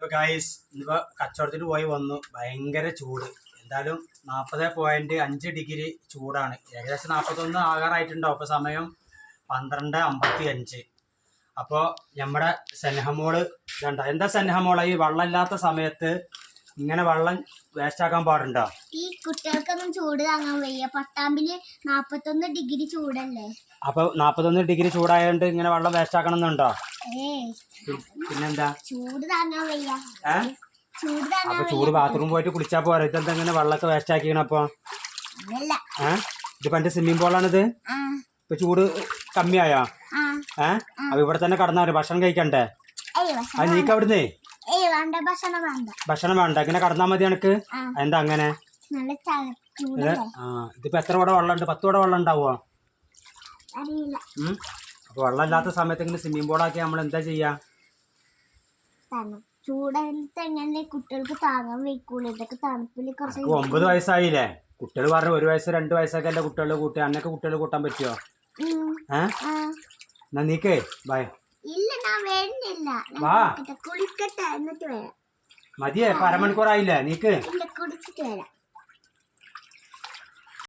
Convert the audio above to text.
അപ്പോൾ ഗായ്സ് ഇന്നിപ്പോൾ കച്ചവടത്തിന് പോയി വന്നു. ഭയങ്കര ചൂട്. എന്തായാലും 40.5 ഡിഗ്രി ചൂടാണ്. ഏകദേശം 41 ആകാറായിട്ടുണ്ടാവും. അപ്പോൾ സമയം 12:55. അപ്പോൾ നമ്മുടെ സന്നഹമോള് ഇതുണ്ടോ? എന്താ സന്നഹമോള ഈ വെള്ളമില്ലാത്ത സമയത്ത് ഇങ്ങനെ വെള്ളം വേസ്റ്റ് ആക്കാൻ പാടുണ്ടോ? ഈ കുട്ടികൾക്കൊന്നും ചൂട് താങ്ങാൻ വയ്യ. പട്ടാമ്പില് 41 ഡിഗ്രി ചൂടല്ലേ. അപ്പൊ 41 ഡിഗ്രി ചൂടായതുകൊണ്ട് ഇങ്ങനെ വെള്ളം വേസ്റ്റ് ആക്കണം എന്നുണ്ടോ? പിന്നെന്താ ചൂട് താങ്ങാൻ വയ്യ. അപ്പൊ ചൂട് ബാത്റൂം പോയിട്ട് കുളിച്ചാ പോരാ? ഇതെന്താ ഇങ്ങനെ വെള്ളമൊക്കെ വേസ്റ്റ് ആക്കിയാണ്? അപ്പൊ ഇതിപ്പോ എന്റെ സ്വിമ്മിംഗ് പൂളാണിത്. ഇപ്പൊ ചൂട് കമ്മിയായോ? അപ്പൊ ഇവിടെ തന്നെ കടന്നാ മതി. ഭക്ഷണം കഴിക്കണ്ടേ? അത് നീക്ക് അവിടുന്നേ ഭക്ഷണം വേണ്ട, ഇങ്ങനെ കടന്നാ മതി എനക്ക്. എന്താ അങ്ങനെ? ഇതിപ്പോ എത്ര കൂടെ വെള്ളം ഉണ്ട്? 10 കൂടെ വെള്ളം ഉണ്ടാവോ? അപ്പൊ വെള്ളം ഇല്ലാത്ത സമയത്ത് ഇങ്ങനെ സ്വിമ്മിംഗ് പൂളാക്കി നമ്മൾ എന്താ ചെയ്യാ? ചൂടത്ത് എങ്ങനെ കുട്ടികൾക്ക് താങ്ങാൻ വയ്ക്കൂല. ഇതൊക്കെ തണുപ്പിൽ 9 വയസ്സായില്ലേ? കുട്ടികൾ പറഞ്ഞു 1 വയസ്സ് 2 വയസ്സൊക്കെ അല്ലേ കുട്ടികൾ കൂട്ടി. അന്നൊക്കെ കുട്ടികൾ കൂട്ടാൻ പറ്റുമോ? എന്നാ നീക്കേ ബൈ. ഇല്ല, ഞാൻ വേണ്ടില്ല. വാ, കുളിക്കട്ടെ എന്നിട്ട് വരാം. മതിയേ, 1/2 മണിക്കൂറായില്ലേ? നീക്ക് കുടിച്ചിട്ട് വരാം.